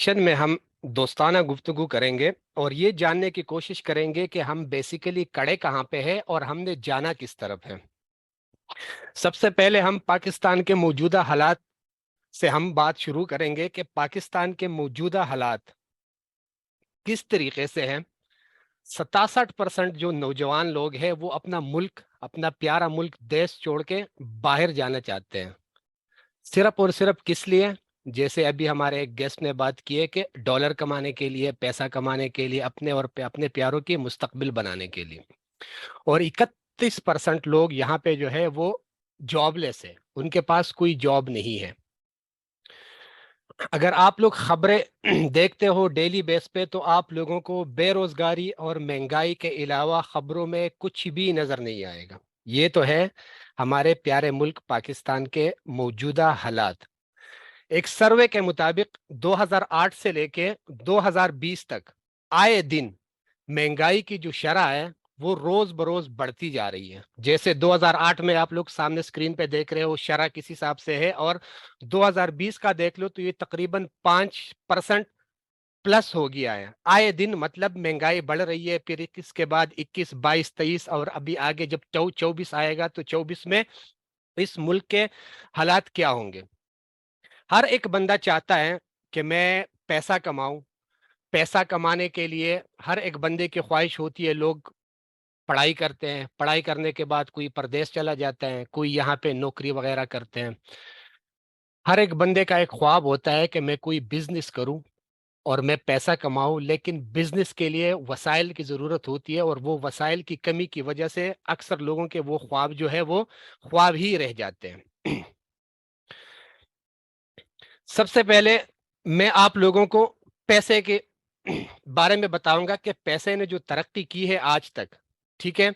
Session में हम दोस्ताना गुफ्तगू करेंगे और ये जानने की कोशिश करेंगे कि हम बेसिकली कड़े कहाँ पे हैं और हमने जाना किस तरफ है। सबसे पहले हम पाकिस्तान के मौजूदा हालात से हम बात शुरू करेंगे कि पाकिस्तान के मौजूदा हालात किस तरीके से हैं। 67% जो नौजवान लोग हैं वो अपना मुल्क, अपना प्यारा मुल्क, देश छोड़ के बाहर जाना चाहते हैं। सिर्फ और सिर्फ किस लिए? जैसे अभी हमारे एक गेस्ट ने बात की है कि डॉलर कमाने के लिए, पैसा कमाने के लिए, अपने और अपने प्यारों की मुस्तकबिल बनाने के लिए। और 31% लोग यहाँ पे जो है वो जॉबलेस है, उनके पास कोई जॉब नहीं है। अगर आप लोग खबरें देखते हो डेली बेस पे तो आप लोगों को बेरोजगारी और महंगाई के अलावा खबरों में कुछ भी नजर नहीं आएगा। ये तो है हमारे प्यारे मुल्क पाकिस्तान के मौजूदा हालात। एक सर्वे के मुताबिक 2008 से लेके 2020 तक आए दिन महंगाई की जो शरह है वो रोज बरोज बढ़ती जा रही है। जैसे 2008 में आप लोग सामने स्क्रीन पे देख रहे हो शरह किस हिसाब से है, और 2020 का देख लो तो ये तकरीबन 5% प्लस हो गया है। आए दिन मतलब महंगाई बढ़ रही है। फिर 21 के बाद 21, 22, 23 और अभी आगे जब 24 आएगा तो 24 में इस मुल्क के हालात क्या होंगे। हर एक बंदा चाहता है कि मैं पैसा कमाऊं। पैसा कमाने के लिए हर एक बंदे की ख्वाहिश होती है। लोग पढ़ाई करते हैं, पढ़ाई करने के बाद कोई परदेश चला जाता है, कोई यहाँ पे नौकरी वगैरह करते हैं। हर एक बंदे का एक ख्वाब होता है कि मैं कोई बिजनेस करूं और मैं पैसा कमाऊं, लेकिन बिजनेस के लिए वसाइल की ज़रूरत होती है और वो वसाइल की कमी की वजह से अक्सर लोगों के वो ख्वाब जो है वो ख्वाब ही रह जाते हैं। सबसे पहले मैं आप लोगों को पैसे के बारे में बताऊंगा कि पैसे ने जो तरक्की की है आज तक। ठीक है,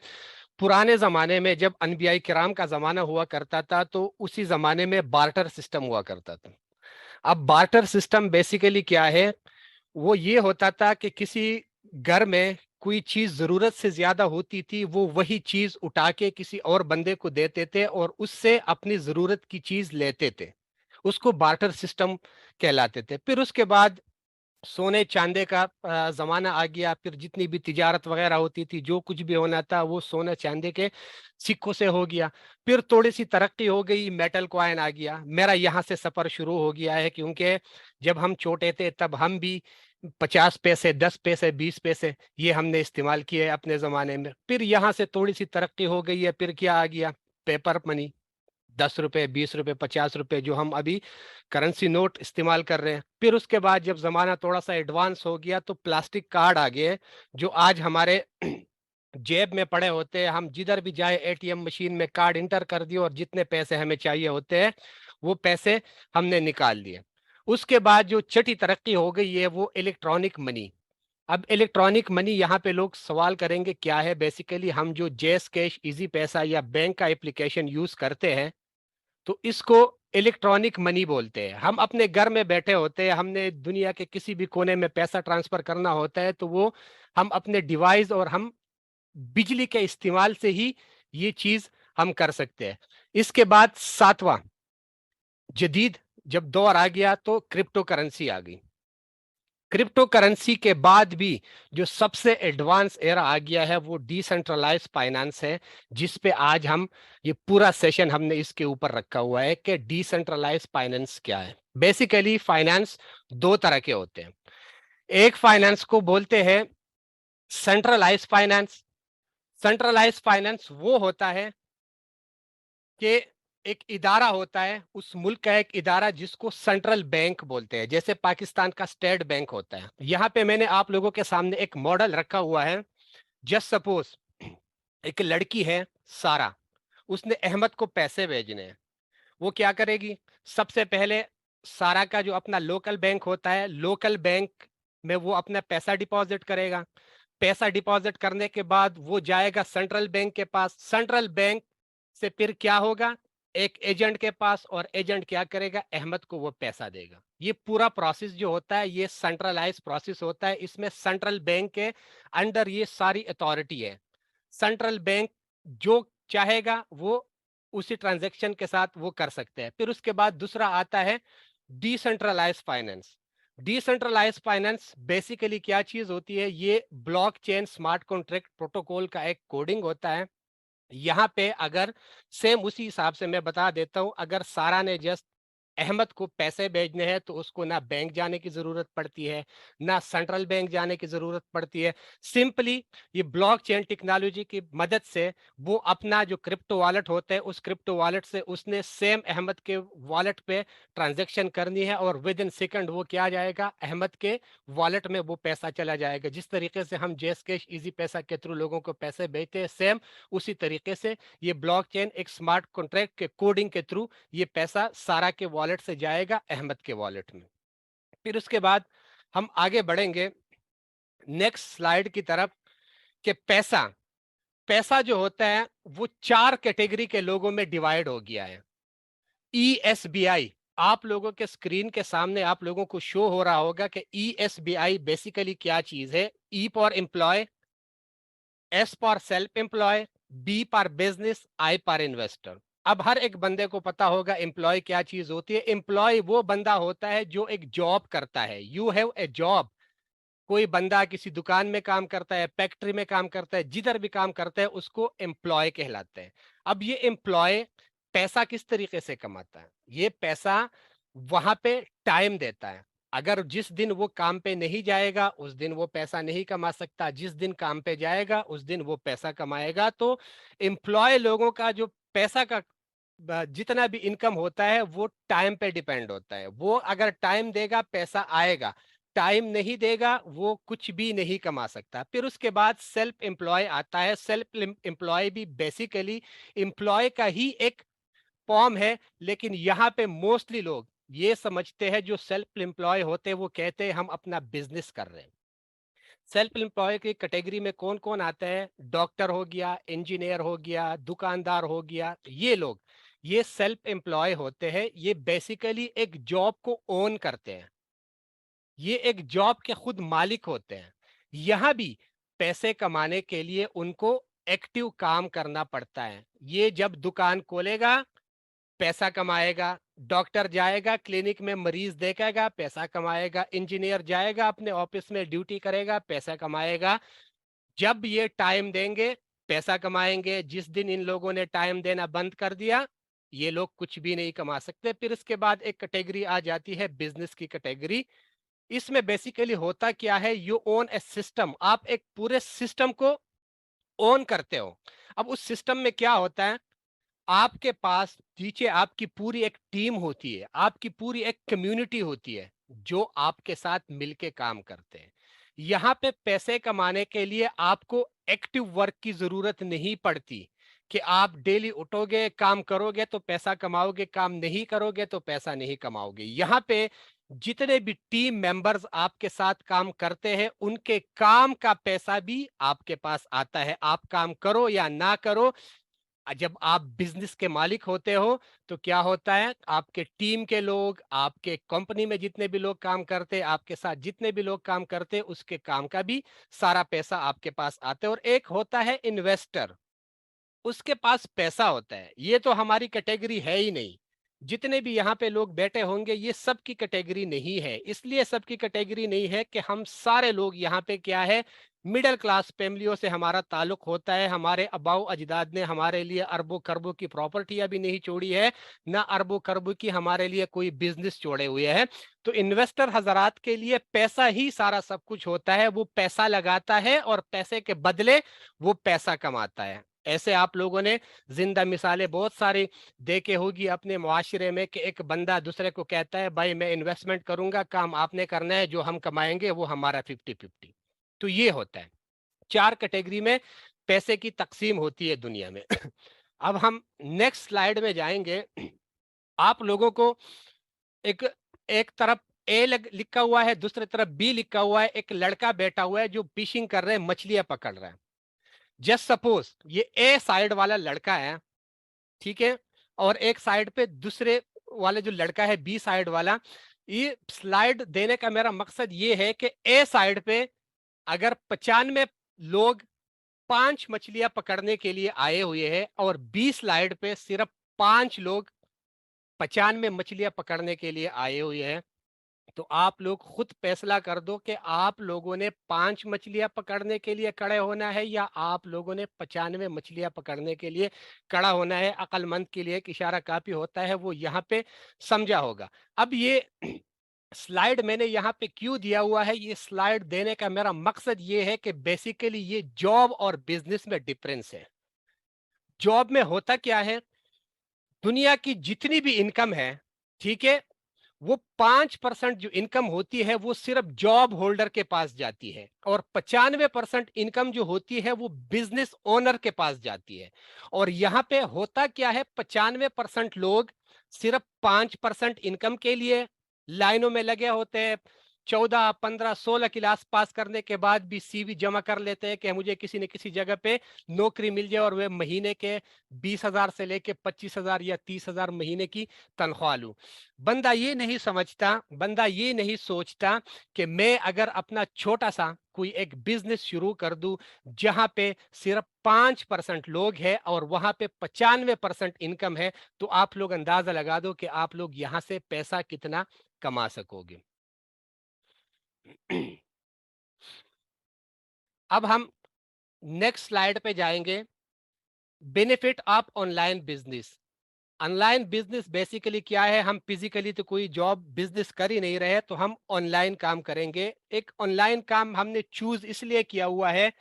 पुराने जमाने में जब अनबियाई किराम का जमाना हुआ करता था तो उसी जमाने में बार्टर सिस्टम हुआ करता था। अब बार्टर सिस्टम बेसिकली क्या है? वो ये होता था कि किसी घर में कोई चीज जरूरत से ज्यादा होती थी, वो वही चीज उठा के किसी और बंदे को देते थे और उससे अपनी जरूरत की चीज लेते थे। उसको बार्टर सिस्टम कहलाते थे। फिर उसके बाद सोने चांदे का जमाना आ गया। फिर जितनी भी तिजारत वगैरह होती थी, जो कुछ भी होना था वो सोने चांदे के सिक्कों से हो गया। फिर थोड़ी सी तरक्की हो गई, मेटल कॉइन आ गया। मेरा यहाँ से सफर शुरू हो गया है, क्योंकि जब हम छोटे थे तब हम भी 50 पैसे, 10 पैसे, 20 पैसे ये हमने इस्तेमाल किए अपने जमाने में। फिर यहाँ से थोड़ी सी तरक्की हो गई है। फिर क्या आ गया? Paper money. 10 रुपए, 20 रुपए, 50 रुपए जो हम अभी करेंसी नोट इस्तेमाल कर रहे हैं। फिर उसके बाद जब जमाना थोड़ा सा एडवांस हो गया तो प्लास्टिक कार्ड आ गए, जो आज हमारे जेब में पड़े होते हैं। हम जिधर भी जाए एटीएम मशीन में कार्ड इंटर कर दिए और जितने पैसे हमें चाहिए होते हैं वो पैसे हमने निकाल लिए। उसके बाद जो छठी तरक्की हो गई है वो इलेक्ट्रॉनिक मनी। अब इलेक्ट्रॉनिक मनी यहाँ पे लोग सवाल करेंगे क्या है। बेसिकली हम जो जेस कैश, इजी पैसा या बैंक का एप्लीकेशन यूज करते हैं तो इसको इलेक्ट्रॉनिक मनी बोलते हैं। हम अपने घर में बैठे होते हैं, हमने दुनिया के किसी भी कोने में पैसा ट्रांसफर करना होता है तो वो हम अपने डिवाइस और हम बिजली के इस्तेमाल से ही ये चीज हम कर सकते हैं। इसके बाद सातवां जदीद जब दौर आ गया तो क्रिप्टो करेंसी आ गई। क्रिप्टो करेंसी के बाद भी जो सबसे एडवांस एरा आ गया है वो डिसेंट्रलाइज फाइनेंस है, जिस पे आज हम ये पूरा सेशन हमने इसके ऊपर रखा हुआ है कि डिसेंट्रलाइज फाइनेंस क्या है। बेसिकली फाइनेंस दो तरह के होते हैं। एक फाइनेंस को बोलते हैं सेंट्रलाइज फाइनेंस। सेंट्रलाइज फाइनेंस वो होता है कि एक इदारा होता है, उस मुल्क का एक इदारा जिसको सेंट्रल बैंक बोलते हैं। जैसे पाकिस्तान का स्टेट बैंक होता है। यहाँ पे मैंने आप लोगों के सामने एक मॉडल रखा हुआ है। जस्ट सपोज एक लड़की है सारा, उसने अहमद को पैसे भेजने हैं। वो क्या करेगी? सबसे पहले सारा का जो अपना लोकल बैंक होता है, लोकल बैंक में वो अपना पैसा डिपॉजिट करेगा। पैसा डिपॉजिट करने के बाद वो जाएगा सेंट्रल बैंक के पास। सेंट्रल बैंक से फिर क्या होगा? एक एजेंट के पास, और एजेंट क्या करेगा? अहमद को वो पैसा देगा। ये पूरा प्रोसेस जो होता है ये सेंट्रलाइज प्रोसेस होता है। इसमें सेंट्रल बैंक के अंडर ये सारी अथॉरिटी है। सेंट्रल बैंक जो चाहेगा वो उसी ट्रांजैक्शन के साथ वो कर सकते हैं। फिर उसके बाद दूसरा आता है decentralise finance. Decentralise finance basically क्या चीज होती है? ये ब्लॉकचेन स्मार्ट कॉन्ट्रैक्ट प्रोटोकॉल का एक कोडिंग होता है। यहाँ पे अगर सेम उसी हिसाब से मैं बता देता हूँ, अगर सारा ने जस्ट अहमद को पैसे भेजने हैं तो उसको ना बैंक जाने की जरूरत पड़ती है, ना सेंट्रल बैंक जाने की जरूरत पड़ती है। सिंपली ये ब्लॉकचेन टेक्नोलॉजी की मदद से वो अपना जो क्रिप्टो वॉलेट होता है, उस क्रिप्टो वॉलेट से उसने सेम अहमद के वॉलेट पे ट्रांजैक्शन करनी है और विद इन सेकंड वो क्या जाएगा, अहमद के वॉलेट में वो पैसा चला जाएगा। जिस तरीके से हम जैस कैश इजी पैसा के थ्रू लोगों को पैसे भेजते हैं, सेम उसी तरीके से ये ब्लॉकचेन एक स्मार्ट कॉन्ट्रैक्ट के कोडिंग के थ्रू ये पैसा सारा के वॉलेट से जाएगा अहमद के वॉलेट में। फिर उसके बाद हम आगे बढ़ेंगे नेक्स्ट स्लाइड की तरफ कि पैसा पैसा जो होता है वो 4 कैटेगरी के लोगों में डिवाइड हो गया है। ESBI, आप लोगों के स्क्रीन के सामने आप लोगों को शो हो रहा होगा कि ESBI बेसिकली क्या चीज है। E for employ, S for self employ, B for business, I for investor. अब हर एक बंदे को पता होगा एम्प्लॉय क्या चीज होती है। एम्प्लॉय वो बंदा होता है जो एक जॉब करता है। You have a job. कोई बंदा किसी दुकान में काम करता है, फैक्ट्री में काम करता है, जिधर भी काम करता है उसको एम्प्लॉय कहलाते हैं। अब ये एम्प्लॉय पैसा किस तरीके से कमाता है? ये पैसा वहां पे टाइम देता है। अगर जिस दिन वो काम पे नहीं जाएगा उस दिन वो पैसा नहीं कमा सकता, जिस दिन काम पे जाएगा उस दिन वो पैसा कमाएगा। तो एम्प्लॉय लोगों का जो पैसा का जितना भी इनकम होता है वो टाइम पे डिपेंड होता है। वो अगर टाइम देगा पैसा आएगा, टाइम नहीं देगा वो कुछ भी नहीं कमा सकता। फिर उसके बाद सेल्फ एम्प्लॉय आता है। सेल्फ एम्प्लॉय भी बेसिकली एम्प्लॉय का ही एक फॉर्म है, लेकिन यहाँ पे मोस्टली लोग ये समझते हैं जो सेल्फ एम्प्लॉय होते हैं वो कहते हैं हम अपना बिजनेस कर रहे हैं। सेल्फ एम्प्लॉय की कैटेगरी में कौन कौन आता है? डॉक्टर हो गया, इंजीनियर हो गया, दुकानदार हो गया। ये लोग ये सेल्फ एम्प्लॉय होते हैं। ये बेसिकली एक जॉब को ओन करते हैं, ये एक जॉब के खुद मालिक होते हैं। यहाँ भी पैसे कमाने के लिए उनको एक्टिव काम करना पड़ता है। ये जब दुकान खोलेगा पैसा कमाएगा, डॉक्टर जाएगा क्लिनिक में मरीज देखेगा पैसा कमाएगा, इंजीनियर जाएगा अपने ऑफिस में ड्यूटी करेगा पैसा कमाएगा। जब ये टाइम देंगे पैसा कमाएंगे। जिस दिन इन लोगों ने टाइम देना बंद कर दिया ये लोग कुछ भी नहीं कमा सकते। फिर इसके बाद एक कैटेगरी आ जाती है बिजनेस की कैटेगरी। इसमें बेसिकली होता क्या है, यू ओन ए सिस्टम। आप एक पूरे सिस्टम को ओन करते हो। अब उस सिस्टम में क्या होता है, आपके पास नीचे आपकी पूरी एक टीम होती है, आपकी पूरी एक कम्युनिटी होती है जो आपके साथ मिलके काम करते हैं। यहाँ पे पैसे कमाने के लिए आपको एक्टिव वर्क की जरूरत नहीं पड़ती कि आप डेली उठोगे काम करोगे तो पैसा कमाओगे, काम नहीं करोगे तो पैसा नहीं कमाओगे। यहाँ पे जितने भी टीम मेंबर्स आपके साथ काम करते हैं उनके काम का पैसा भी आपके पास आता है। आप काम करो या ना करो, जब आप बिजनेस के मालिक होते हो तो क्या होता है, आपके टीम के लोग, आपके कंपनी में जितने भी लोग काम करते हैं, आपके साथ जितने भी लोग काम करते हैं, उसके काम का भी सारा पैसा आपके पास आता है। और एक होता है इन्वेस्टर, उसके पास पैसा होता है। ये तो हमारी कैटेगरी है ही नहीं। जितने भी यहाँ पे लोग बैठे होंगे ये सब की कैटेगरी नहीं है। इसलिए सबकी कैटेगरी नहीं है कि हम सारे लोग यहाँ पे क्या है, मिडिल क्लास फैमिलियों से हमारा ताल्लुक होता है। हमारे अबाऊ अजदाद ने हमारे लिए अरबों खरबों की प्रॉपर्टी अभी नहीं छोड़ी है, ना अरबों खरबों की हमारे लिए कोई बिजनेस छोड़े हुए हैं। तो इन्वेस्टर हजरात के लिए पैसा ही सारा सब कुछ होता है। वो पैसा लगाता है और पैसे के बदले वो पैसा कमाता है। ऐसे आप लोगों ने जिंदा मिसालें बहुत सारी देखे होगी अपने मुआशरे में कि एक बंदा दूसरे को कहता है भाई मैं इन्वेस्टमेंट करूंगा, काम आपने करना है, जो हम कमाएंगे वो हमारा 50-50। तो ये होता है। 4 कैटेगरी में पैसे की तकसीम होती है दुनिया में। अब हम नेक्स्ट स्लाइड में जाएंगे। आप लोगों को एक एक तरफ ए लिखा हुआ है, दूसरी तरफ बी लिखा हुआ है। एक लड़का बैठा हुआ है जो फिशिंग कर रहे हैं, मछलियां पकड़ रहा है। जस्ट सपोज ये ए साइड वाला लड़का है, ठीक है, और एक साइड पे दूसरे वाले जो लड़का है बी साइड वाला। ये स्लाइड देने का मेरा मकसद ये है कि ए साइड पे अगर 95 लोग 5 मछलियां पकड़ने के लिए आए हुए हैं और बी स्लाइड पे सिर्फ 5 लोग 95 मछलियां पकड़ने के लिए आए हुए हैं, तो आप लोग खुद फैसला कर दो कि आप लोगों ने 5 मछलियां पकड़ने के लिए खड़े होना है या आप लोगों ने 95 मछलियां पकड़ने के लिए खड़ा होना है। अक्लमंद के लिए एक इशारा काफी होता है, वो यहाँ पे समझा होगा। अब ये स्लाइड मैंने यहाँ पे क्यों दिया हुआ है, ये स्लाइड देने का मेरा मकसद ये है कि बेसिकली ये जॉब और बिजनेस में डिफरेंस है। जॉब में होता क्या है, दुनिया की जितनी भी इनकम है, ठीक है, वो 5% जो इनकम होती है वो सिर्फ जॉब होल्डर के पास जाती है, और 95% इनकम जो होती है वो बिजनेस ओनर के पास जाती है। और यहां पे होता क्या है, 95% लोग सिर्फ 5% इनकम के लिए लाइनों में लगे होते हैं। 14, 15, 16 क्लास पास करने के बाद भी सीवी जमा कर लेते हैं कि मुझे किसी न किसी जगह पे नौकरी मिल जाए और वे महीने के 20,000 से लेके 25,000 या 30,000 महीने की तनख्वाह लूं। बंदा ये नहीं समझता, बंदा ये नहीं सोचता कि मैं अगर अपना छोटा सा कोई एक बिजनेस शुरू कर दूं जहां पे सिर्फ 5% लोग हैं और वहां पे 95% इनकम है, तो आप लोग अंदाजा लगा दो कि आप लोग यहां से पैसा कितना कमा सकोगे। अब हम नेक्स्ट स्लाइड पे जाएंगे, benefit of online business. Online business basically क्या है, हम फिजिकली तो कोई जॉब बिजनेस कर ही नहीं रहे, तो हम ऑनलाइन काम करेंगे। एक ऑनलाइन काम हमने चूज इसलिए किया हुआ है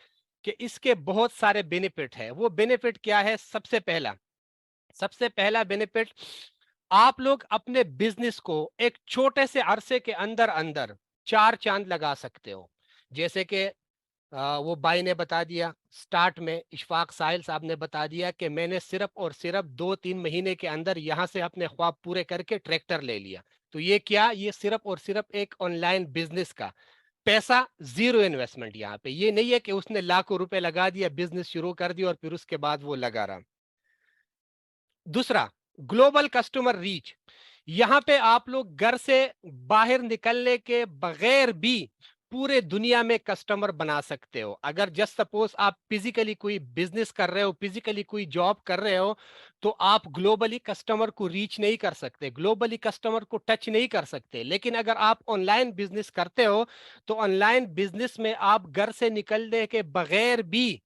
कि इसके बहुत सारे बेनिफिट है। वो बेनिफिट क्या है, सबसे पहला बेनिफिट, आप लोग अपने बिजनेस को एक छोटे से अरसे के अंदर अंदर 4 चांद लगा सकते हो। जैसे कि वो भाई ने बता दिया स्टार्ट में, इशफाक साहिल साहब ने बता दिया कि मैंने सिर्फ और सिर्फ 2-3 महीने के अंदर यहाँ से अपने ख्वाब पूरे करके ट्रैक्टर ले लिया। तो ये क्या, ये सिर्फ और सिर्फ एक ऑनलाइन बिजनेस का पैसा, जीरो इन्वेस्टमेंट। यहाँ पे ये नहीं है कि उसने लाखों रुपए लगा दिया, बिजनेस शुरू कर दिया और फिर उसके बाद वो लगा रहा। दूसरा, ग्लोबल कस्टमर रीच। यहां पे आप लोग घर से बाहर निकलने के बगैर भी पूरे दुनिया में कस्टमर बना सकते हो। अगर जस्ट सपोज आप फिजिकली कोई बिजनेस कर रहे हो, फिजिकली कोई जॉब कर रहे हो, तो आप ग्लोबली कस्टमर को रीच नहीं कर सकते, ग्लोबली कस्टमर को टच नहीं कर सकते। लेकिन अगर आप ऑनलाइन बिजनेस करते हो, तो ऑनलाइन बिजनेस में आप घर से निकलने के बगैर भी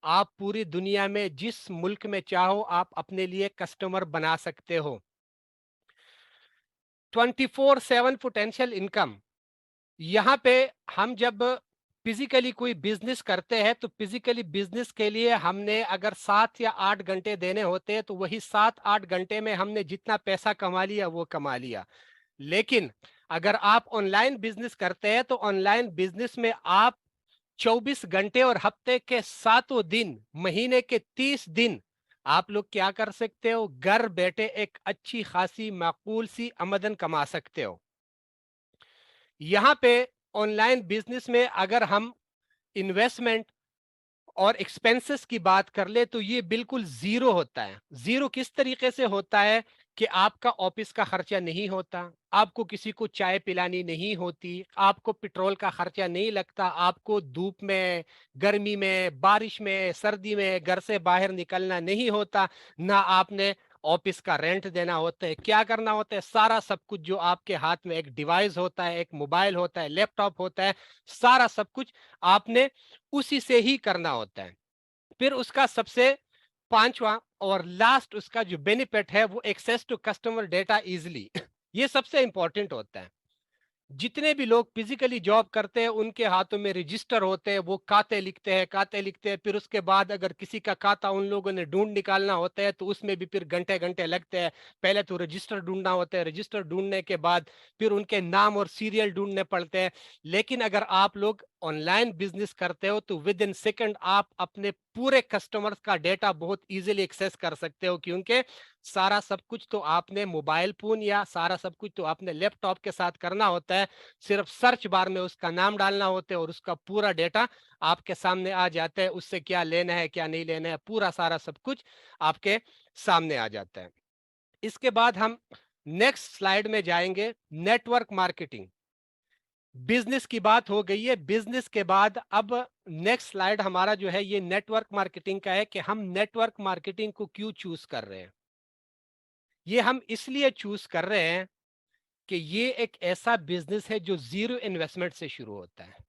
आप पूरी दुनिया में जिस मुल्क में चाहो आप अपने लिए कस्टमर बना सकते हो। 24/7 पोटेंशियल इनकम। यहाँ पे हम जब फिजिकली कोई बिजनेस करते हैं, तो फिजिकली बिजनेस के लिए हमने अगर 7 या 8 घंटे देने होते हैं, तो वही 7-8 घंटे में हमने जितना पैसा कमा लिया वो कमा लिया। लेकिन अगर आप ऑनलाइन बिजनेस करते हैं, तो ऑनलाइन बिजनेस में आप 24 घंटे और हफ्ते के 7 दिन, महीने के 30 दिन आप लोग क्या कर सकते हो, घर बैठे एक अच्छी खासी माकूल सी आमदन कमा सकते हो। यहाँ पे ऑनलाइन बिजनेस में अगर हम इन्वेस्टमेंट और एक्सपेंसेस की बात कर ले, तो ये बिल्कुल जीरो होता है। जीरो किस तरीके से होता है कि आपका ऑफिस का खर्चा नहीं होता, आपको किसी को चाय पिलानी नहीं होती, आपको पेट्रोल का खर्चा नहीं लगता, आपको धूप में, गर्मी में, बारिश में, सर्दी में घर से बाहर निकलना नहीं होता, ना आपने ऑफिस का रेंट देना होता है। क्या करना होता है, सारा सब कुछ जो आपके हाथ में एक डिवाइस होता है, एक मोबाइल होता है, लैपटॉप होता है, सारा सब कुछ आपने उसी से ही करना होता है। फिर उसका सबसे पांचवा और लास्ट उसका जो बेनिफिट है, वो access to customer data easily. ये सबसे इंपॉर्टेंट होता है। जितने भी लोग फिजिकली जॉब करते हैं उनके हाथों में रजिस्टर होते हैं, वो खाते लिखते हैं, फिर उसके बाद अगर किसी का खाता उन लोगों ने ढूंढ निकालना होता है, तो उसमें भी फिर घंटे घंटे लगते हैं। पहले तो रजिस्टर ढूंढना होता है, रजिस्टर ढूंढने के बाद फिर उनके नाम और सीरियल ढूंढने पड़ते हैं। लेकिन अगर आप लोग ऑनलाइन बिजनेस करते हो, तो विद इन सेकेंड आप अपने पूरे कस्टमर्स का डेटा बहुत इजीली एक्सेस कर सकते हो, क्योंकि सारा सब कुछ तो आपने मोबाइल फोन या सारा सब कुछ तो आपने लैपटॉप के साथ करना होता है। सिर्फ सर्च बार में उसका नाम डालना होता है और उसका पूरा डेटा आपके सामने आ जाता है। उससे क्या लेना है क्या नहीं लेना है, पूरा सारा सब कुछ आपके सामने आ जाता है। इसके बाद हम नेक्स्ट स्लाइड में जाएंगे, नेटवर्क मार्केटिंग। बिजनेस की बात हो गई है, बिजनेस के बाद अब नेक्स्ट स्लाइड हमारा जो है ये नेटवर्क मार्केटिंग का है कि हम नेटवर्क मार्केटिंग को क्यों चूज कर रहे हैं। ये हम इसलिए चूज कर रहे हैं کہ یہ ایک ایسا بزنس ہے جو زیرو انویسٹمنٹ سے شروع ہوتا ہے.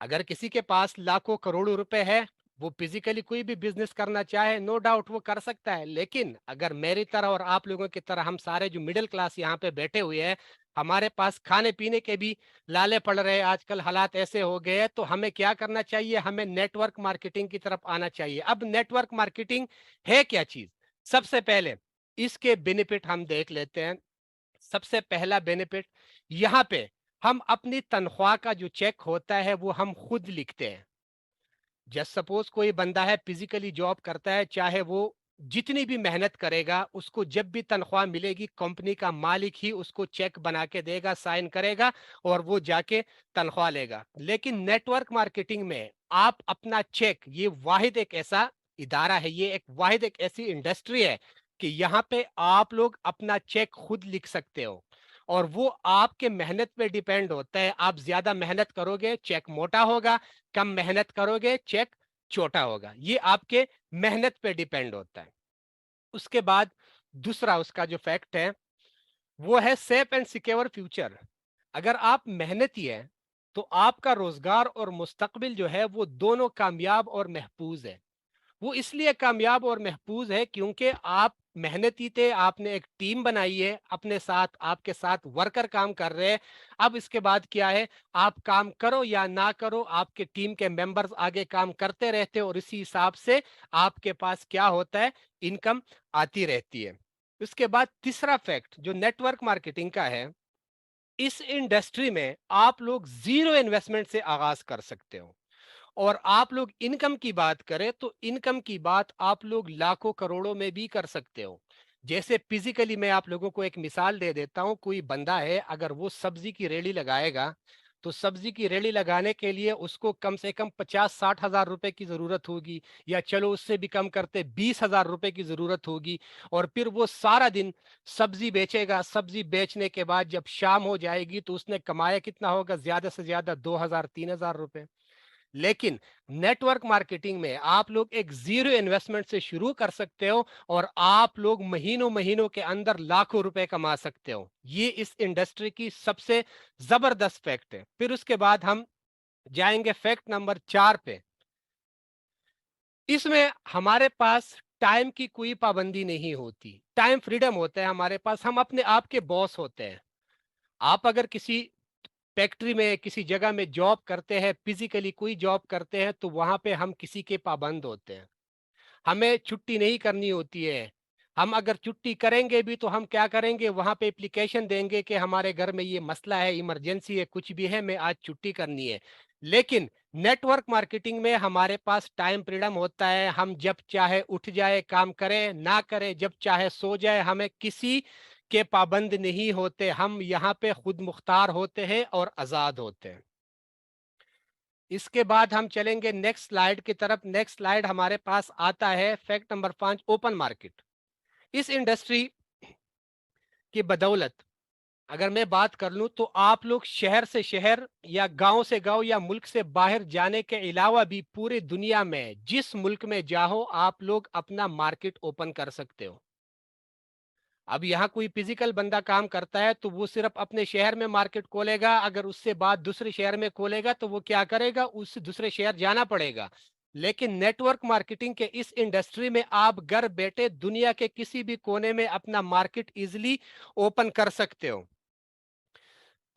اگر کسی کے پاس لاکھوں کروڑوں روپے ہے، وہ فزیکلی کوئی بھی بزنس کرنا چاہے، نو ڈاؤٹ وہ کر سکتا ہے. لیکن اگر میری طرح اور آپ لوگوں کی طرح ہم سارے جو مڈل کلاس یہاں پہ بیٹھے ہوئے ہیں، ہمارے پاس کھانے پینے کے بھی لالے پڑ رہے ہیں، آج کل حالات ایسے ہو گئے ہیں، تو ہمیں کیا کرنا چاہیے؟ ہمیں نیٹ ورک مارکیٹنگ کی طرف آنا چاہیے. اب نیٹ ورک مارکیٹنگ ہے کیا چیز؟ سب سے پہلے اس کے بینیفٹ ہم دیکھ لیتے ہیں. سب سے پہلا بینیفٹ، یہاں پہ ہم اپنی تنخواہ کا جو چیک ہوتا ہے وہ ہم خود لکھتے ہیں. جس سپوز کوئی بندہ ہے فزیکلی جاب کرتا ہے، چاہے وہ جتنی بھی محنت کرے گا، اس کو جب بھی تنخواہ ملے گی کمپنی کا مالک ہی اس کو چیک بنا کے دے گا، سائن کرے گا اور وہ جا کے تنخواہ لے گا. لیکن نیٹ ورک مارکیٹنگ میں آپ اپنا چیک، یہ واحد ایک ایسا ادارہ ہے، یہ ایک واحد ایک ایسی انڈسٹری ہے کہ یہاں پہ آپ لوگ اپنا چیک خود لکھ سکتے ہو، اور وہ آپ کے محنت پہ ڈیپینڈ ہوتا ہے. آپ زیادہ محنت کرو گے چیک موٹا ہوگا، کم محنت کرو گے چیک چھوٹا ہوگا. یہ آپ کے محنت پہ ڈیپینڈ ہوتا ہے. اس کے بعد دوسرا اس کا جو فیکٹ ہے وہ ہے سیف اینڈ سیکیور فیوچر. اگر آپ محنتی ہیں تو آپ کا روزگار اور مستقبل جو ہے وہ دونوں کامیاب اور محفوظ ہے. وہ اس لیے کامیاب اور محفوظ ہے کیونکہ آپ محنتی تھے، آپ نے ایک ٹیم بنائی ہے، اپنے ساتھ آپ کے ساتھ ورکر کام کر رہے ہیں. اب اس کے بعد کیا ہے؟ آپ کام کرو یا نہ کرو، آپ کے ٹیم کے ممبرز آگے کام کرتے رہتے اور اسی حساب سے آپ کے پاس کیا ہوتا ہے؟ انکم آتی رہتی ہے. اس کے بعد تیسرا فیکٹ جو نیٹ ورک مارکیٹنگ کا ہے، اس انڈسٹری میں آپ لوگ زیرو انویسٹمنٹ سے آغاز کر سکتے ہو. اور آپ لوگ انکم کی بات کریں تو انکم کی بات آپ لوگ لاکھوں کروڑوں میں بھی کر سکتے ہو. جیسے فزیکلی میں آپ لوگوں کو ایک مثال دے دیتا ہوں. کوئی بندہ ہے، اگر وہ سبزی کی ریڑھی لگائے گا تو سبزی کی ریڑھی لگانے کے لیے اس کو کم سے کم 50-60 ہزار روپے کی ضرورت ہوگی، یا چلو اس سے بھی کم کرتے 20 ہزار روپے کی ضرورت ہوگی. اور پھر وہ سارا دن سبزی بیچے گا. سبزی بیچنے کے بعد جب شام ہو جائے گی تو اس نے کمایا کتنا ہوگا؟ زیادہ سے زیادہ 2,000-3,000 روپے. لیکن نیٹ ورک مارکیٹنگ میں آپ لوگ ایک زیرو انویسٹمنٹ سے شروع کر سکتے ہو اور آپ لوگ مہینوں کے اندر لاکھوں روپے کما سکتے ہو. یہ اس انڈسٹری کی سب سے زبردست فیکٹ ہے. پھر اس کے بعد ہم جائیں گے فیکٹ نمبر 4 پہ. اس میں ہمارے پاس ٹائم کی کوئی پابندی نہیں ہوتی، ٹائم فریڈم ہوتا ہے ہمارے پاس. ہم اپنے آپ کے باس ہوتے ہیں. آپ اگر کسی فیکٹری میں، کسی جگہ میں جاب کرتے ہیں، فزیکلی کوئی جاب کرتے ہیں، تو وہاں پہ ہم کسی کے پابند ہوتے ہیں. ہمیں چھٹی نہیں کرنی ہوتی ہے. ہم اگر چھٹی کریں گے بھی تو ہم کیا کریں گے؟ وہاں پہ اپلیکیشن دیں گے کہ ہمارے گھر میں یہ مسئلہ ہے، ایمرجنسی ہے، کچھ بھی ہے، میں آج چھٹی کرنی ہے. لیکن نیٹ ورک مارکیٹنگ میں ہمارے پاس ٹائم فریڈم ہوتا ہے. ہم جب چاہے اٹھ جائے کام کریں، نہ کرے جب چاہے سو جائے. ہمیں کسی کے پابند نہیں ہوتے. ہم یہاں پہ خود مختار ہوتے ہیں اور آزاد ہوتے ہیں. اس کے بعد ہم چلیں گے نیکسٹ سلائیڈ کی طرف. نیکسٹ سلائیڈ ہمارے پاس آتا ہے فیکٹ نمبر 5، اوپن مارکیٹ. اس انڈسٹری کی بدولت اگر میں بات کر لوں تو آپ لوگ شہر سے شہر یا گاؤں سے گاؤں یا ملک سے باہر جانے کے علاوہ بھی پورے دنیا میں جس ملک میں جاؤ آپ لوگ اپنا مارکیٹ اوپن کر سکتے ہو. اب یہاں کوئی فزیکل بندہ کام کرتا ہے تو وہ صرف اپنے شہر میں مارکیٹ کھولے گا. اگر اس سے بعد دوسرے شہر میں کھولے گا تو وہ کیا کرے گا؟ اس دوسرے شہر جانا پڑے گا. لیکن نیٹ ورک مارکیٹنگ کے اس انڈسٹری میں آپ گھر بیٹھے دنیا کے کسی بھی کونے میں اپنا مارکیٹ ایزیلی اوپن کر سکتے ہو.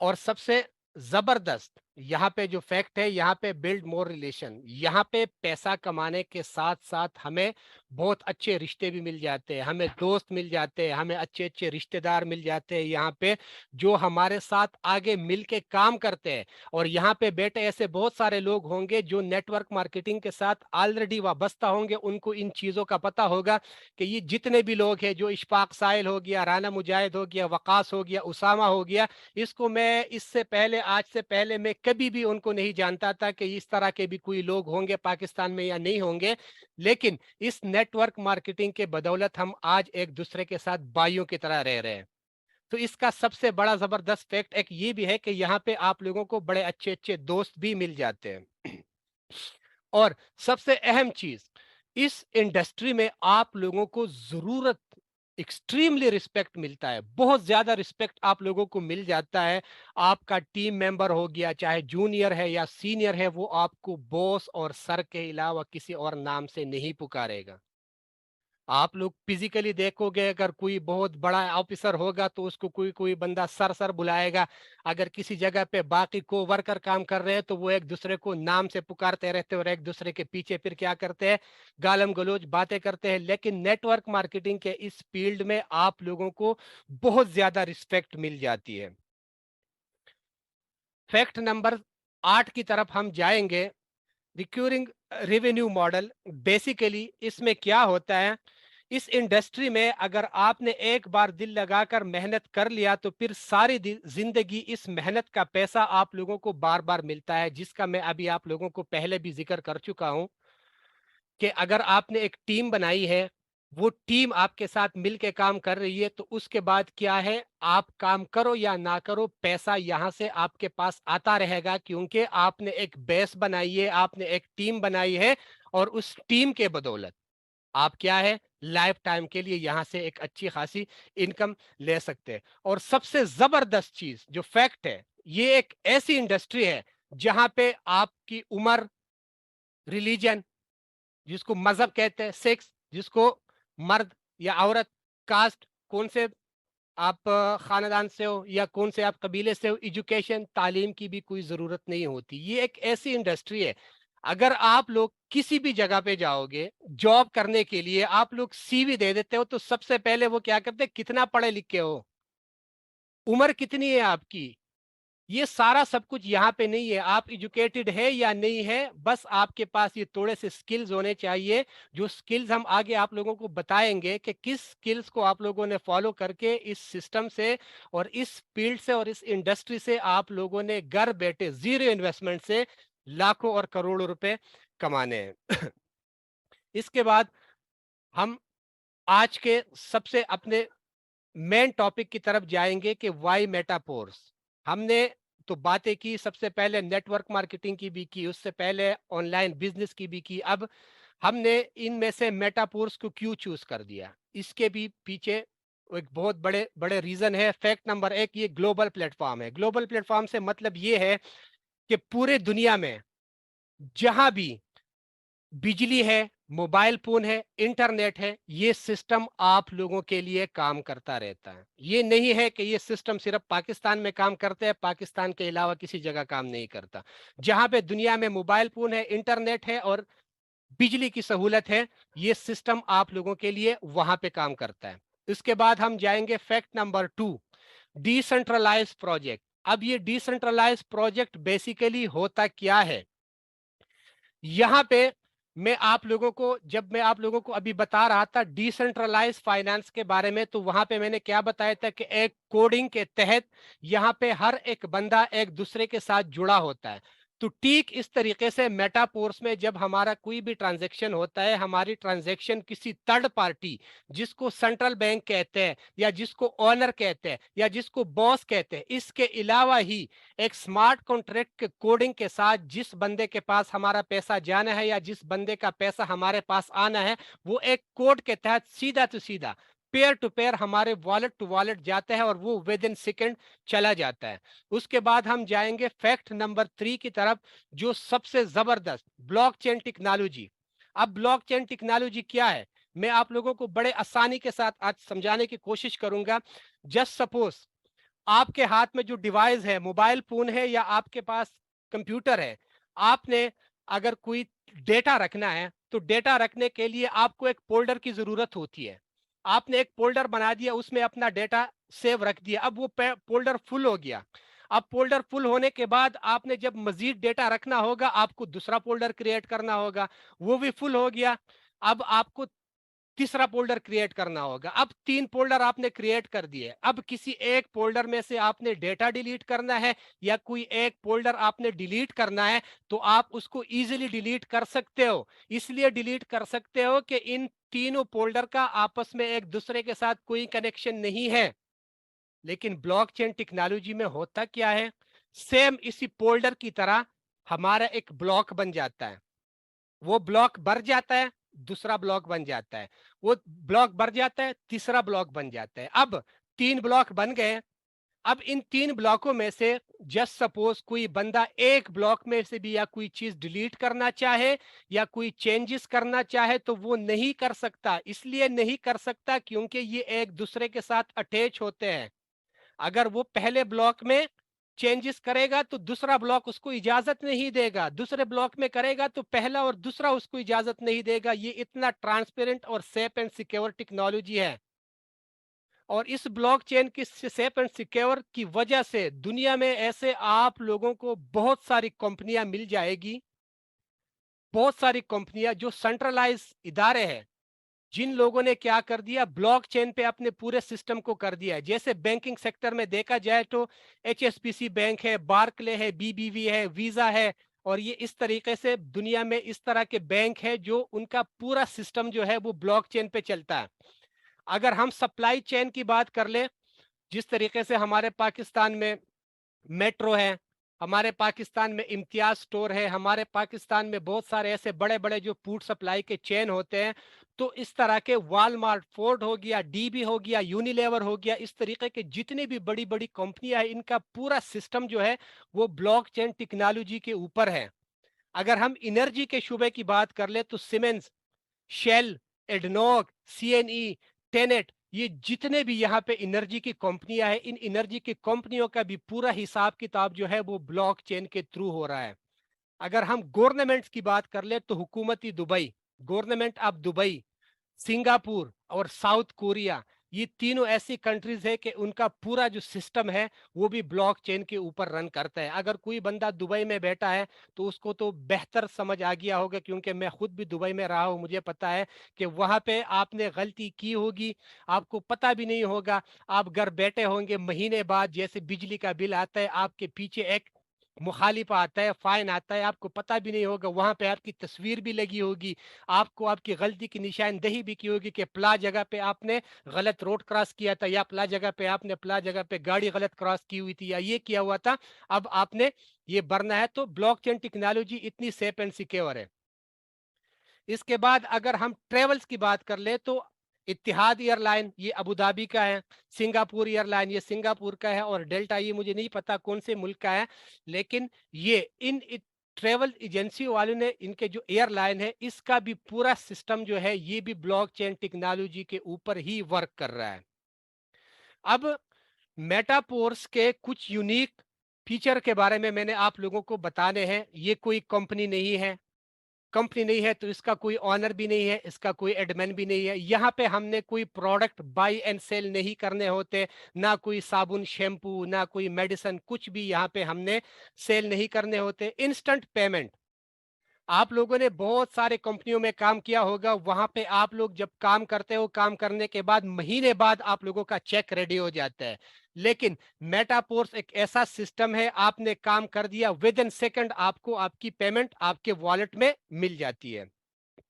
اور سب سے زبردست یہاں پہ جو فیکٹ ہے، یہاں پہ بلڈ مور ریلیشن. یہاں پہ پیسہ کمانے کے ساتھ ساتھ ہمیں بہت اچھے رشتے بھی مل جاتے ہیں، ہمیں دوست مل جاتے ہیں، ہمیں اچھے اچھے رشتے دار مل جاتے ہیں یہاں پہ جو ہمارے ساتھ آگے مل کے کام کرتے ہیں. اور یہاں پہ بیٹھے ایسے بہت سارے لوگ ہوں گے جو نیٹ ورک مارکیٹنگ کے ساتھ آلریڈی وابستہ ہوں گے. ان کو ان چیزوں کا پتہ ہوگا کہ یہ جتنے بھی لوگ ہیں، جو اشفاق سائل ہو گیا، رانا مجاہد ہو گیا، وقاص ہو گیا، اسامہ ہو گیا، اس کو میں اس سے پہلے، آج سے پہلے میں کبھی بھی ان کو نہیں جانتا تھا کہ اس طرح کے بھی کوئی لوگ ہوں گے پاکستان میں یا نہیں ہوں گے. لیکن اس نیٹ ورک مارکیٹنگ کے بدولت ہم آج ایک دوسرے کے ساتھ بھائیوں کی طرح رہ رہے ہیں. تو اس کا سب سے بڑا زبردست فیکٹ ایک یہ بھی ہے کہ یہاں پہ آپ لوگوں کو بڑے اچھے اچھے دوست بھی مل جاتے ہیں. اور سب سے اہم چیز، اس انڈسٹری میں آپ لوگوں کو ضرورت एक्सट्रीमली रिस्पेक्ट मिलता है, बहुत ज्यादा रिस्पेक्ट आप लोगों को मिल जाता है। आपका टीम मेंबर हो गया, चाहे जूनियर है या सीनियर है, वो आपको बॉस और सर के अलावा किसी और नाम से नहीं पुकारेगा। आप लोग फिजिकली देखोगे, अगर कोई बहुत बड़ा ऑफिसर होगा तो उसको कोई कोई बंदा सर सर बुलाएगा। अगर किसी जगह पे बाकी को वर्कर काम कर रहे हैं तो वो एक दूसरे को नाम से पुकारते रहते हैं और एक दूसरे के पीछे फिर क्या करते हैं, गालम गलोच बातें करते हैं। लेकिन नेटवर्क मार्केटिंग के इस फील्ड में आप लोगों को बहुत ज्यादा रिस्पेक्ट मिल जाती है। फैक्ट नंबर 8 की तरफ हम जाएंगे। रिक्यूरिंग रेवेन्यू मॉडल, बेसिकली इसमें क्या होता है, इस इंडस्ट्री में अगर आपने एक बार दिल लगाकर मेहनत कर लिया तो फिर सारी जिंदगी इस मेहनत का पैसा आप लोगों को बार बार मिलता है, जिसका मैं अभी आप लोगों को पहले भी जिक्र कर चुका हूं कि अगर आपने एक टीम बनाई है, वो टीम आपके साथ मिलके काम कर रही है, तो उसके बाद क्या है, आप काम करो या ना करो, पैसा यहां से आपके पास आता रहेगा, क्योंकि आपने एक बेस बनाई है, आपने एक टीम बनाई है, और उस टीम के बदौलत आप क्या है, लाइफ टाइम के लिए यहां से एक अच्छी खासी इनकम ले सकते हैं। और सबसे जबरदस्त चीज जो फैक्ट है, ये एक ऐसी इंडस्ट्री है जहां पे आपकी उम्र, रिलीजन जिसको मजहब कहते हैं, सेक्स जिसको मर्द या औरत, कास्ट कौन से आप खानदान से हो या कौन से आप कबीले से हो, एजुकेशन तालीम की भी कोई जरूरत नहीं होती। ये एक ऐसी इंडस्ट्री है, अगर आप लोग किसी भी जगह पे जाओगे जॉब करने के लिए, आप लोग सीवी दे देते हो तो सबसे पहले वो क्या करते हैं, कितना पढ़े लिखे हो, उम्र कितनी है आपकी, ये सारा सब कुछ यहाँ पे नहीं है। आप एजुकेटेड है या नहीं है, बस आपके पास ये थोड़े से स्किल्स होने चाहिए, जो स्किल्स हम आगे आप लोगों को बताएंगे कि किस स्किल्स को आप लोगों ने फॉलो करके इस सिस्टम से और इस फील्ड से और इस इंडस्ट्री से आप लोगों ने घर बैठे जीरो इन्वेस्टमेंट से लाखों और करोड़ों रुपए कमाने हैं। इसके बाद हम आज के सबसे अपने मेन टॉपिक की तरफ जाएंगे कि वाई मेटाफोर्स। हमने तो बातें की, सबसे पहले नेटवर्क मार्केटिंग की भी की, उससे पहले ऑनलाइन बिजनेस की भी की। अब हमने इनमें से मेटाफोर्स को क्यों चूज कर दिया, इसके भी पीछे एक बहुत बड़े बड़े रीजन है। फैक्ट नंबर 1, ये ग्लोबल प्लेटफॉर्म है। ग्लोबल प्लेटफॉर्म से मतलब ये है कि पूरे दुनिया में जहां भी बिजली है, मोबाइल फोन है, इंटरनेट है, ये सिस्टम आप लोगों के लिए काम करता रहता है। ये नहीं है कि ये सिस्टम सिर्फ पाकिस्तान में काम करता है, पाकिस्तान के अलावा किसी जगह काम नहीं करता। जहां पे दुनिया में मोबाइल फोन है, इंटरनेट है और बिजली की सहूलत है, ये सिस्टम आप लोगों के लिए वहां पे काम करता है। इसके बाद हम जाएंगे फैक्ट नंबर 2, डिसेंट्रलाइज प्रोजेक्ट। अब ये डिसेंट्रलाइज प्रोजेक्ट बेसिकली होता क्या है, यहाँ पे मैं आप लोगों को, जब मैं आप लोगों को अभी बता रहा था डिसेंट्रलाइज फाइनेंस के बारे में, तो वहां पे मैंने क्या बताया था कि एक कोडिंग के तहत यहाँ पे हर एक बंदा एक दूसरे के साथ जुड़ा होता है। तो ठीक इस तरीके से मेटाफोर्स में जब हमारा कोई भी ट्रांजैक्शन होता है, हमारी ट्रांजैक्शन किसी थर्ड पार्टी, जिसको सेंट्रल बैंक कहते हैं या जिसको ऑनर कहते हैं या जिसको बॉस कहते हैं, इसके अलावा ही एक स्मार्ट कॉन्ट्रैक्ट के कोडिंग के साथ जिस बंदे के पास हमारा पैसा जाना है या जिस बंदे का पैसा हमारे पास आना है, वो एक कोड के तहत सीधा तो सीधा पेयर टू पेयर हमारे वॉलेट टू वॉलेट जाता है और वो विद इन सेकेंड चला जाता है। उसके बाद हम जाएंगे फैक्ट नंबर 3 की तरफ, जो सबसे जबरदस्त ब्लॉकचेन टेक्नोलॉजी। अब ब्लॉकचेन टेक्नोलॉजी क्या है, मैं आप लोगों को बड़े आसानी के साथ आज समझाने की कोशिश करूंगा। जस्ट सपोज आपके हाथ में जो डिवाइस है, मोबाइल फोन है या आपके पास कंप्यूटर है, आपने अगर कोई डेटा रखना है तो डेटा रखने के लिए आपको एक फोल्डर की जरूरत होती है। आपने एक फोल्डर बना दिया, उसमें अपना डेटा सेव रख दिया, अब वो फोल्डर फुल हो गया। अब फोल्डर फुल होने के बाद आपने जब मजीद डेटा रखना होगा, आपको दूसरा फोल्डर क्रिएट करना होगा, वो भी फुल हो गया। अब आपको तीसरा फोल्डर क्रिएट करना होगा। अब 3 फोल्डर आपने क्रिएट कर दिए। अब किसी एक फोल्डर में से आपने डेटा डिलीट करना है या कोई एक फोल्डर आपने डिलीट करना है, तो आप उसको इजीली डिलीट कर सकते हो। इसलिए डिलीट कर सकते हो कि इन तीनों फोल्डर का आपस में एक दूसरे के साथ कोई कनेक्शन नहीं है। लेकिन ब्लॉकचेन टेक्नोलॉजी में होता क्या है, सेम इसी फोल्डर की तरह हमारा एक ब्लॉक बन जाता है। वो ब्लॉक भर जाता है, दूसरा ब्लॉक बन जाता है, वो ब्लॉक बढ़ जाता है, तीसरा ब्लॉक बन जाता है। अब 3 ब्लॉक बन गए। अब इन 3 ब्लॉकों में से जस्ट सपोज कोई बंदा एक ब्लॉक में से भी या कोई चीज डिलीट करना चाहे या कोई चेंजेस करना चाहे तो वो नहीं कर सकता। इसलिए नहीं कर सकता क्योंकि ये एक दूसरे के साथ अटैच होते हैं। अगर वो पहले ब्लॉक में चेंजेस करेगा तो दूसरा ब्लॉक उसको इजाजत नहीं देगा, दूसरे ब्लॉक में करेगा तो पहला और दूसरा उसको इजाजत नहीं देगा। ये इतना ट्रांसपेरेंट और सेफ एंड सिक्योर टेक्नोलॉजी है। और इस ब्लॉकचेन की सेफ एंड सिक्योर की वजह से दुनिया में ऐसे आप लोगों को बहुत सारी कंपनियां मिल जाएगी, बहुत सारी कंपनियां जो सेंट्रलाइज इदारे हैं, जिन लोगों ने क्या कर दिया, ब्लॉकचेन पे अपने पूरे सिस्टम को कर दिया है। जैसे बैंकिंग सेक्टर में देखा जाए तो एचएसबीसी बैंक है, बार्कले है, बीबीवी है, वीजा है, और ये इस तरीके से दुनिया में इस तरह के बैंक है जो उनका पूरा सिस्टम जो है वो ब्लॉकचेन पे चलता है। अगर हम सप्लाई चेन की बात कर ले, जिस तरीके से हमारे पाकिस्तान में मेट्रो है, हमारे पाकिस्तान में इम्तियाज स्टोर है, हमारे पाकिस्तान में बहुत सारे ऐसे बड़े बड़े जो फूड सप्लाई के चेन होते हैं, तो इस तरह के वालमार्ट, फोर्ड हो गया, डीबी हो गया, यूनिलेवर हो गया, इस तरीके के जितनी भी बड़ी बड़ी कंपनियां हैं, इनका पूरा सिस्टम जो है वो ब्लॉकचेन टेक्नोलॉजी के ऊपर है। अगर हम एनर्जी के शुबे की बात कर ले तो Siemens, Shell, ADNOC, CNE, Tenet, ये जितने भी यहाँ पे एनर्जी की कंपनियां हैं, इन एनर्जी की कंपनियों का भी पूरा हिसाब किताब जो है वो ब्लॉकचेन के थ्रू हो रहा है। अगर हम गवर्नमेंट्स की बात कर ले तो हुकूमती Dubai, government of Dubai, Singapore और साउथ कोरिया, ये तीनों ऐसी कंट्रीज है कि उनका पूरा जो सिस्टम है वो भी ब्लॉकचेन के ऊपर रन करता है। अगर कोई बंदा दुबई में बैठा है तो उसको तो बेहतर समझ आ गया होगा, क्योंकि मैं खुद भी दुबई में रहा हूँ, मुझे पता है कि वहां पे आपने गलती की होगी, आपको पता भी नहीं होगा, आप घर बैठे होंगे, महीने बाद जैसे बिजली का बिल आता है आपके पीछे एक मुखालिफा आता है, फाइन आता है, आपको पता भी नहीं होगा, वहां पे आपकी तस्वीर भी लगी होगी, आपको आपकी गलती की निशानदही भी की होगी कि प्ला जगह पे आपने गलत रोड क्रॉस किया था, या प्ला जगह पे आपने प्ला जगह पे गाड़ी गलत क्रॉस की हुई थी, या ये किया हुआ था, अब आपने ये भरना है। तो ब्लॉकचेन टेक्नोलॉजी इतनी सेफ एंड सिक्योर है। इसके बाद अगर हम ट्रेवल्स की बात कर ले तो इत्तिहाद एयरलाइन ये अबू धाबी का है, सिंगापुर एयरलाइन ये सिंगापुर का है, और डेल्टा ये मुझे नहीं पता कौन से मुल्क का है, लेकिन ये इन ट्रेवल एजेंसी वालों ने, इनके जो एयरलाइन है इसका भी पूरा सिस्टम जो है ये भी ब्लॉकचेन टेक्नोलॉजी के ऊपर ही वर्क कर रहा है। अब मेटापोर्स के कुछ यूनिक फीचर के बारे में मैंने आप लोगों को बताने हैं। ये कोई कंपनी नहीं है, कंपनी नहीं है तो इसका कोई ऑनर भी नहीं है, इसका कोई एडमिन भी नहीं है। यहाँ पे हमने कोई प्रोडक्ट बाई एंड सेल नहीं करने होते, ना कोई साबुन, शैम्पू, ना कोई मेडिसिन, कुछ भी यहाँ पे हमने सेल नहीं करने होते। इंस्टेंट पेमेंट, आप लोगों ने बहुत सारे कंपनियों में काम किया होगा, वहां पे आप लोग जब काम करते हो, काम करने के बाद महीने बाद आप लोगों का चेक रेडी हो जाता है, लेकिन मेटापोर्स एक ऐसा सिस्टम है, आपने काम कर दिया, विद इन सेकंड आपको आपकी पेमेंट आपके वॉलेट में मिल जाती है।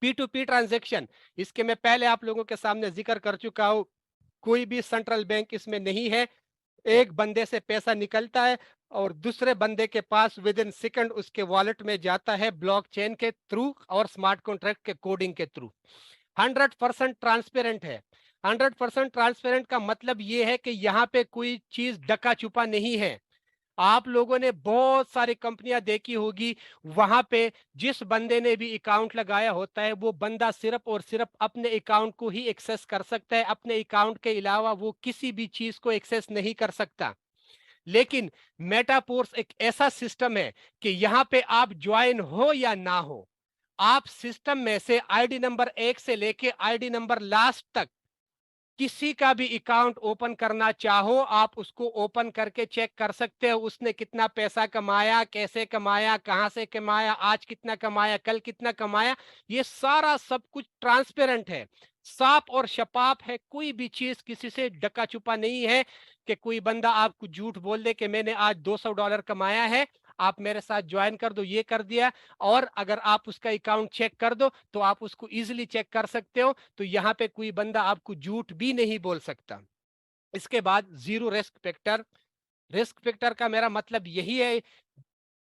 P2P ट्रांजेक्शन, इसके मैं पहले आप लोगों के सामने जिक्र कर चुका हूं, कोई भी सेंट्रल बैंक इसमें नहीं है। एक बंदे से पैसा निकलता है और दूसरे बंदे के पास विद इन सेकंड उसके वॉलेट में जाता है, ब्लॉकचेन के थ्रू और स्मार्ट कॉन्ट्रैक्ट के कोडिंग के थ्रू। 100% ट्रांसपेरेंट है। 100% ट्रांसपेरेंट का मतलब ये है कि यहाँ पे कोई चीज डका छुपा नहीं है। आप लोगों ने बहुत सारी कंपनियां देखी होगी, वहां पे जिस बंदे ने भी अकाउंट लगाया होता है वो बंदा सिर्फ और सिर्फ अपने अकाउंट को ही एक्सेस कर सकता है, अपने अकाउंट के अलावा वो किसी भी चीज को एक्सेस नहीं कर सकता। लेकिन मेटापोर्स एक ऐसा सिस्टम है कि यहाँ पे आप ज्वाइन हो या ना हो, आप सिस्टम में से आईडी नंबर 1 से लेके आईडी नंबर लास्ट तक किसी का भी अकाउंट ओपन करना चाहो, आप उसको ओपन करके चेक कर सकते हो, उसने कितना पैसा कमाया, कैसे कमाया, कहां से कमाया, आज कितना कमाया, कल कितना कमाया। ये सारा सब कुछ ट्रांसपेरेंट है, साफ और शफाफ है, कोई भी चीज किसी से डका छुपा नहीं है कि कोई बंदा आपको झूठ बोल दे कि मैंने आज $200 कमाया है, आप मेरे साथ ज्वाइन कर दो, ये कर दिया। और अगर आप उसका अकाउंट चेक कर दो तो आप उसको इजीली चेक कर सकते हो, तो यहाँ पे कोई बंदा आपको झूठ भी नहीं बोल सकता। इसके बाद zero risk factor, risk factor का मेरा मतलब यही है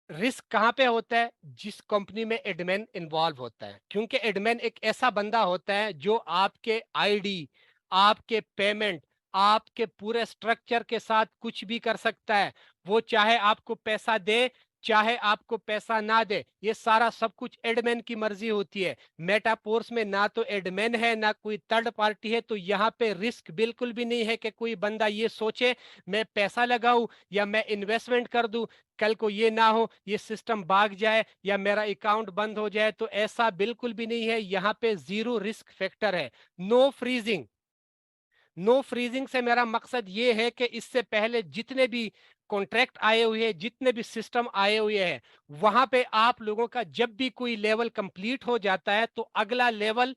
रिस्क कहाँ पे होता है? जिस कंपनी में एडमिन इन्वॉल्व होता है, क्योंकि एडमिन एक ऐसा बंदा होता है जो आपके आईडी, आपके पेमेंट, आपके पूरे स्ट्रक्चर के साथ कुछ भी कर सकता है। वो चाहे आपको पैसा दे, चाहे आपको पैसा ना दे, ये सारा सब कुछ एडमिन की मर्जी होती है। मेटापोर्स में ना तो एडमिन है ना कोई थर्ड पार्टी है, तो यहाँ पे रिस्क बिल्कुल भी नहीं है कि कोई बंदा ये सोचे मैं पैसा लगाऊं या मैं इन्वेस्टमेंट कर दूं, कल को ये ना हो ये सिस्टम भाग जाए या मेरा अकाउंट बंद हो जाए। तो ऐसा बिल्कुल भी नहीं है, यहाँ पे जीरो रिस्क फैक्टर है। No freezing. नो फ्रीजिंग से मेरा मकसद ये है कि इससे पहले जितने भी कॉन्ट्रैक्ट आए हुए हैं, जितने भी सिस्टम आए हुए हैं, वहां पे आप लोगों का जब भी कोई लेवल कंप्लीट हो जाता है तो अगला लेवल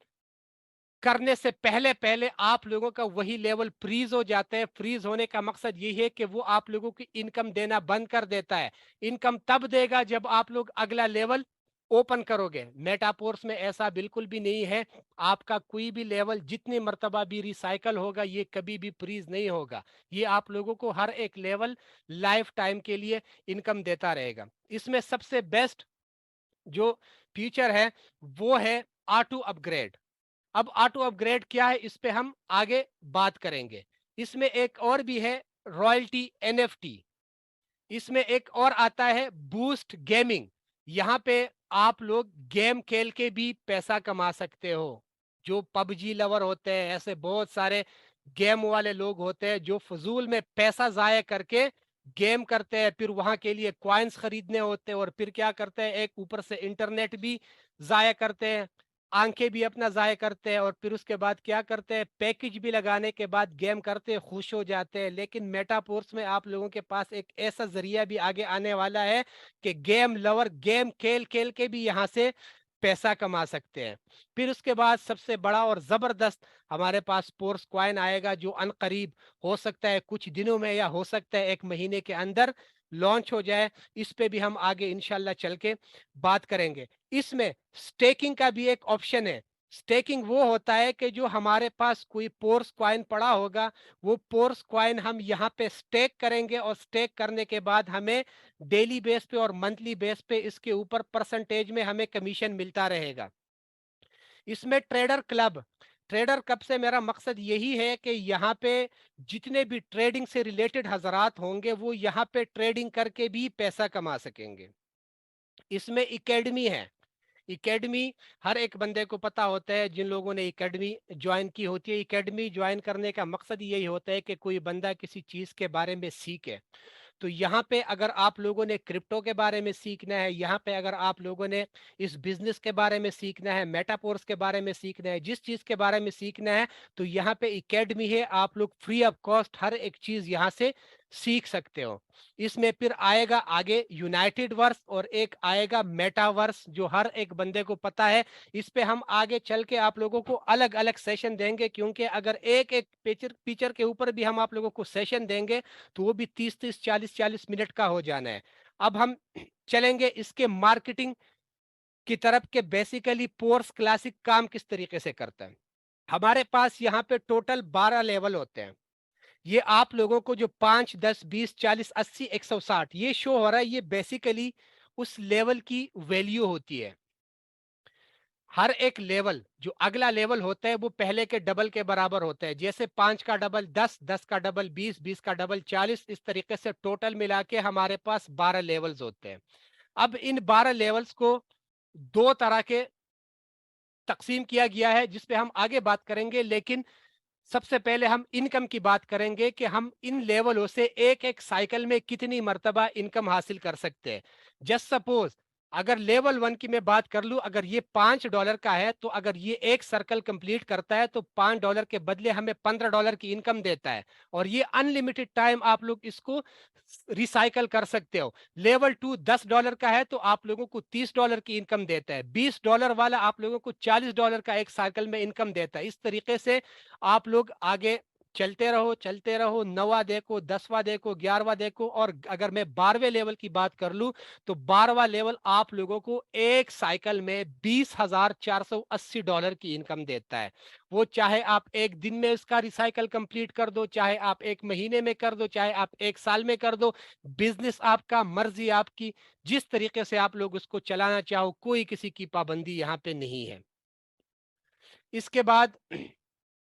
करने से पहले पहले आप लोगों का वही लेवल फ्रीज हो जाता है। फ्रीज होने का मकसद यही है कि वो आप लोगों की इनकम देना बंद कर देता है। इनकम तब देगा जब आप लोग अगला लेवल ओपन करोगे। मेटापोर्स में ऐसा बिल्कुल भी नहीं है। आपका कोई भी लेवल जितनी मर्तबा भी रिसाइकल होगा ये कभी भी फ्रीज नहीं होगा। ये आप लोगों को हर एक लेवल लाइफ टाइम के लिए इनकम देता रहेगा। इसमें सबसे बेस्ट जो फीचर है वो है ऑटो अपग्रेड। अब ऑटो अपग्रेड क्या है इस पे हम आगे बात करेंगे। इसमें एक और भी है रॉयल्टी एनएफटी। इसमें एक और आता है बूस्ट गेमिंग। यहाँ पे आप लोग गेम खेल के भी पैसा कमा सकते हो। जो पबजी लवर होते हैं, ऐसे बहुत सारे गेम वाले लोग होते हैं जो फजूल में पैसा जाया करके गेम करते हैं, फिर वहां के लिए कॉइन्स खरीदने होते हैं और फिर क्या करते हैं, एक ऊपर से इंटरनेट भी जाया करते हैं, आंखें भी अपना जाया करते हैं, और फिर उसके बाद क्या करते हैं, पैकेज भी लगाने के बाद गेम करते हैं, खुश हो जाते हैं। लेकिन मेटापोर्स में आप लोगों के पास एक ऐसा जरिया भी आगे आने वाला है कि गेम लवर गेम खेल खेल के भी यहाँ से पैसा कमा सकते हैं। फिर उसके बाद सबसे बड़ा और जबरदस्त हमारे पास पोर्स क्वाइन आएगा, जो अनकरीब हो सकता है कुछ दिनों में या हो सकता है एक महीने के अंदर लॉन्च हो जाए। इस पे भी हम आगे इंशाल्लाह चल के बात करेंगे। इसमें स्टेकिंग का भी एक ऑप्शन है। स्टेकिंग वो होता है कि जो हमारे पास कोई पोर्स क्वाइन पड़ा होगा, वो पोर्स क्वाइन हम यहाँ पे स्टेक करेंगे और स्टेक करने के बाद हमें डेली बेस पे और मंथली बेस पे इसके ऊपर परसेंटेज में हमें कमीशन मिलता रहेगा। इसमें ट्रेडर क्लब से मेरा मकसद यही है कि यहाँ पे जितने भी ट्रेडिंग से रिलेटेड हजरात होंगे वो यहाँ पे ट्रेडिंग करके भी पैसा कमा सकेंगे। इसमें एकेडमी है। एकेडमी हर एक बंदे को पता होता है, जिन लोगों ने एकेडमी ज्वाइन की होती है। एकेडमी ज्वाइन करने का मकसद यही होता है कि कोई बंदा किसी चीज़ के बारे में सीखे। तो यहाँ पे अगर आप लोगों ने क्रिप्टो के बारे में सीखना है, यहाँ पे अगर आप लोगों ने इस बिजनेस के बारे में सीखना है, मेटापोर्स के बारे में सीखना है, जिस चीज़ के बारे में सीखना है, तो यहाँ पे एकेडमी है। आप लोग फ्री ऑफ कॉस्ट हर एक चीज़ यहाँ से सीख सकते हो। इसमें फिर आएगा आगे यूनाइटेड वर्स और एक आएगा मेटावर्स, जो हर एक बंदे को पता है। इस पे हम आगे चल के आप लोगों को अलग अलग सेशन देंगे, क्योंकि अगर एक एक फीचर के ऊपर भी हम आप लोगों को सेशन देंगे तो वो भी 30-30 40-40 मिनट का हो जाना है। अब हम चलेंगे इसके मार्केटिंग की तरफ के बेसिकली पोर्स क्लासिक काम किस तरीके से करता है। हमारे पास यहाँ पे टोटल 12 लेवल होते हैं। ये आप लोगों को जो 5 10 20 40 80 160 ये शो हो रहा है, ये बेसिकली उस लेवल की वैल्यू होती है। हर एक लेवल जो अगला लेवल होता है वो पहले के डबल के बराबर होता है। जैसे 5 का डबल 10, 10 का डबल 20, 20 का डबल 40, इस तरीके से टोटल मिला के हमारे पास 12 लेवल्स होते हैं। अब इन 12 लेवल्स को दो तरह के तकसीम किया गया है, जिस पे हम आगे बात करेंगे। लेकिन सबसे पहले हम इनकम की बात करेंगे कि हम इन लेवलों से एक एक साइकिल में कितनी मर्तबा इनकम हासिल कर सकते हैं। जस्ट सपोज अगर लेवल 1 की मैं बात कर लूं, अगर ये $5 का है, तो अगर ये एक सर्कल कंप्लीट करता है तो $5 के बदले हमें $15 की इनकम देता है, और ये अनलिमिटेड टाइम आप लोग इसको रिसाइकल कर सकते हो। लेवल 2 $10 का है तो आप लोगों को $30 की इनकम देता है। $20 वाला आप लोगों को $40 का एक साइकिल में इनकम देता है। इस तरीके से आप लोग आगे चलते रहो, 9वां देखो, 10वां देखो, 11वां देखो, और अगर मैं 12वें लेवल की बात कर लूं तो 12वां लेवल आप लोगों को एक साइकिल में $20,480 की इनकम देता है। वो चाहे आप एक दिन में उसका रिसाइकल कंप्लीट कर दो, चाहे आप एक महीने में कर दो, चाहे आप एक साल में कर दो, बिजनेस आपका, मर्जी आपकी, जिस तरीके से आप लोग उसको चलाना चाहो, कोई किसी की पाबंदी यहाँ पे नहीं है। इसके बाद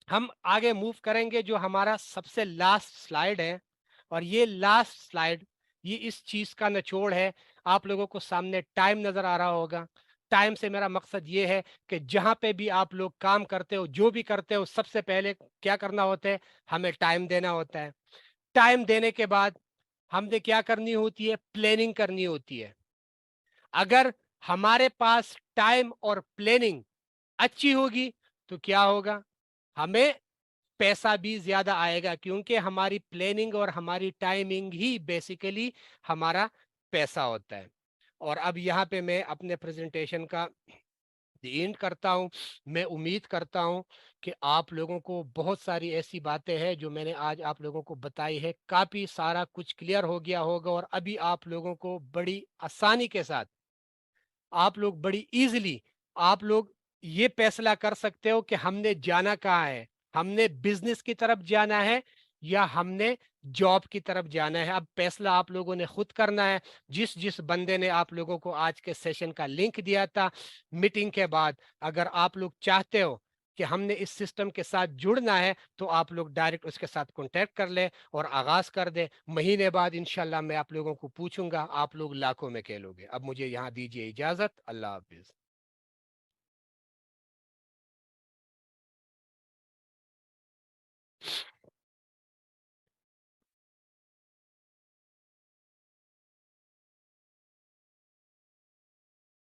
हम आगे मूव करेंगे, जो हमारा सबसे लास्ट स्लाइड है, और ये लास्ट स्लाइड, ये इस चीज का निचोड़ है। आप लोगों को सामने टाइम नजर आ रहा होगा। टाइम से मेरा मकसद ये है कि जहां पे भी आप लोग काम करते हो, जो भी करते हो, सबसे पहले क्या करना होता है, हमें टाइम देना होता है। टाइम देने के बाद हमने क्या करनी होती है, प्लानिंग करनी होती है। अगर हमारे पास टाइम और प्लानिंग अच्छी होगी तो क्या होगा, हमें पैसा भी ज्यादा आएगा, क्योंकि हमारी प्लानिंग और हमारी टाइमिंग ही बेसिकली हमारा पैसा होता है। और अब यहाँ पे मैं अपने प्रेजेंटेशन का एंड करता हूँ। मैं उम्मीद करता हूँ कि आप लोगों को बहुत सारी ऐसी बातें हैं जो मैंने आज आप लोगों को बताई है, काफी सारा कुछ क्लियर हो गया होगा, और अभी आप लोगों को बड़ी आसानी के साथ, आप लोग बड़ी इजीली, आप लोग ये फैसला कर सकते हो कि हमने जाना कहाँ है, हमने बिजनेस की तरफ जाना है या हमने जॉब की तरफ जाना है। अब फैसला आप लोगों ने खुद करना है। जिस जिस बंदे ने आप लोगों को आज के सेशन का लिंक दिया था मीटिंग के बाद, अगर आप लोग चाहते हो कि हमने इस सिस्टम के साथ जुड़ना है, तो आप लोग डायरेक्ट उसके साथ कांटेक्ट कर ले और आगाज कर दे। महीने बाद इंशाल्लाह मैं आप लोगों को पूछूंगा, आप लोग लाखों में खेलोगे। अब मुझे यहाँ दीजिए इजाजत। अल्लाह हाफिज।